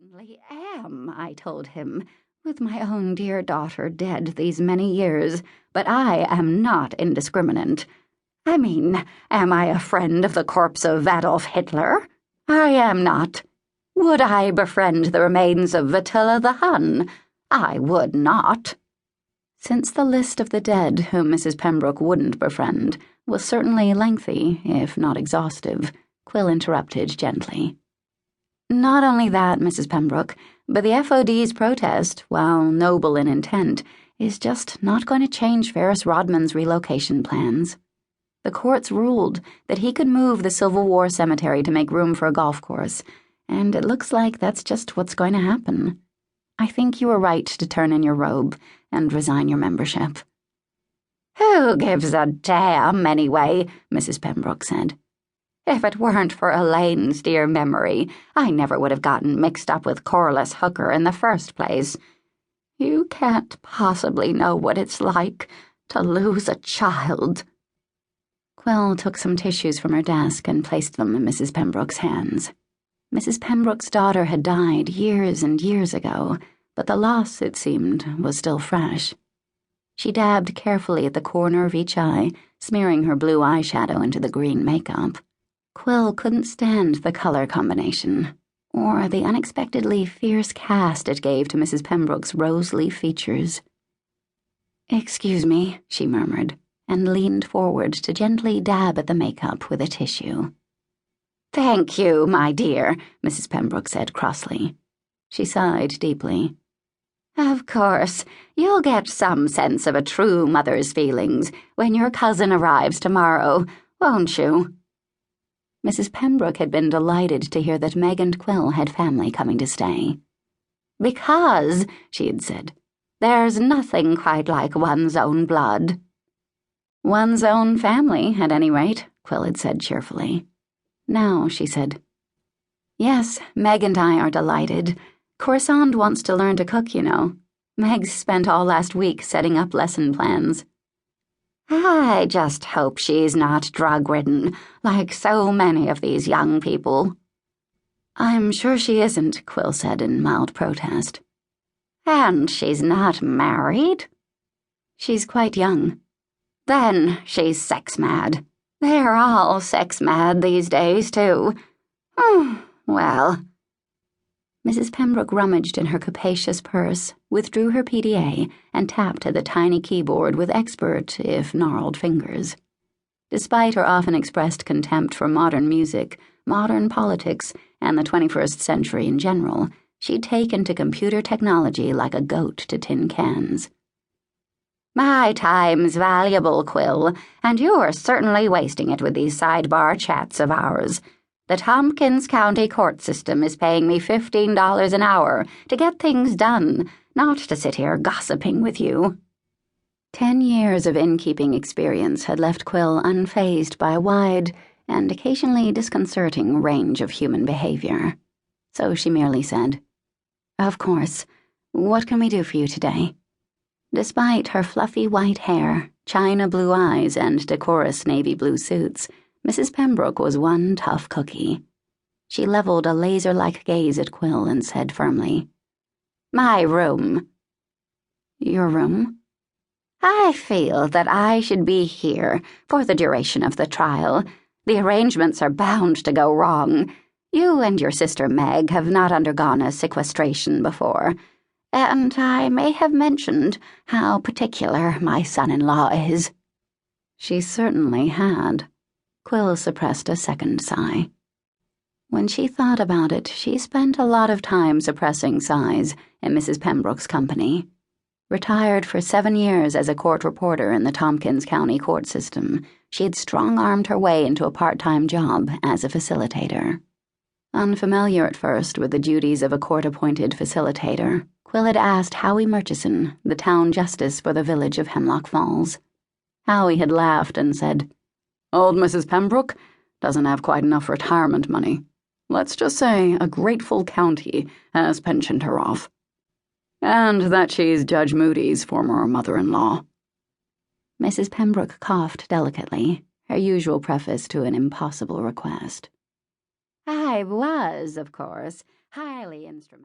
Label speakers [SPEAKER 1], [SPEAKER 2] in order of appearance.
[SPEAKER 1] certainly am, I told him, with my own dear daughter dead these many years, but I am not indiscriminate. I mean, am I a friend of the corpse of Adolf Hitler? I am not. Would I befriend the remains of Attila the Hun? I would not. Since the list of the dead whom Mrs. Pembroke wouldn't befriend was certainly lengthy, if not exhaustive, Quill interrupted gently. Not only that, Mrs. Pembroke, but the FOD's protest, while noble in intent, is just not going to change Ferris Rodman's relocation plans. The courts ruled that he could move the Civil War cemetery to make room for a golf course, and it looks like that's just what's going to happen. I think you were right to turn in your robe and resign your membership. Who gives a damn, anyway? Mrs. Pembroke said. If it weren't for Elaine's dear memory, I never would have gotten mixed up with Corliss Hooker in the first place. You can't possibly know what it's like to lose a child. Quill took some tissues from her desk and placed them in Mrs. Pembroke's hands. Mrs. Pembroke's daughter had died years and years ago, but the loss, it seemed, was still fresh. She dabbed carefully at the corner of each eye, smearing her blue eyeshadow into the green makeup. Quill couldn't stand the color combination, or the unexpectedly fierce cast it gave to Mrs. Pembroke's rose-leaf features. "Excuse me," she murmured, and leaned forward to gently dab at the makeup with a tissue. "Thank you, my dear," Mrs. Pembroke said crossly. She sighed deeply. "Of course, you'll get some sense of a true mother's feelings when your cousin arrives tomorrow, won't you?" Mrs. Pembroke had been delighted to hear that Meg and Quill had family coming to stay. "Because," she had said, "there's nothing quite like one's own blood." "One's own family, at any rate," Quill had said cheerfully. Now, she said, "Yes, Meg and I are delighted. Coruscant wants to learn to cook, you know. Meg's spent all last week setting up lesson plans." "I just hope she's not drug-ridden, like so many of these young people." "I'm sure she isn't," Quill said in mild protest. "And she's not married?" "She's quite young." "Then she's sex-mad. They're all sex-mad these days, too. Well..." Mrs. Pembroke rummaged in her capacious purse, withdrew her PDA, and tapped at the tiny keyboard with expert, if gnarled, fingers. Despite her often expressed contempt for modern music, modern politics, and the 21st century in general, she'd taken to computer technology like a goat to tin cans. "My time's valuable, Quill, and you're certainly wasting it with these sidebar chats of ours. The Tompkins County court system is paying me $15 an hour to get things done, not to sit here gossiping with you." 10 years of innkeeping experience had left Quill unfazed by a wide and occasionally disconcerting range of human behavior. So she merely said, "Of course. What can we do for you today?" Despite her fluffy white hair, china blue eyes, and decorous navy blue suits, Mrs. Pembroke was one tough cookie. She leveled a laser-like gaze at Quill and said firmly, "My room." "Your room?" "I feel that I should be here for the duration of the trial. The arrangements are bound to go wrong. You and your sister Meg have not undergone a sequestration before, and I may have mentioned how particular my son-in-law is." She certainly had. Quill suppressed a second sigh. When she thought about it, she spent a lot of time suppressing sighs in Mrs. Pembroke's company. Retired for 7 years as a court reporter in the Tompkins County court system, she had strong-armed her way into a part-time job as a facilitator. Unfamiliar at first with the duties of a court-appointed facilitator, Quill had asked Howie Murchison, the town justice for the village of Hemlock Falls. Howie had laughed and said, "Old Mrs. Pembroke doesn't have quite enough retirement money. Let's just say a grateful county has pensioned her off. And that she's Judge Moody's former mother-in-law." Mrs. Pembroke coughed delicately, her usual preface to an impossible request. "I was, of course, highly instrumental."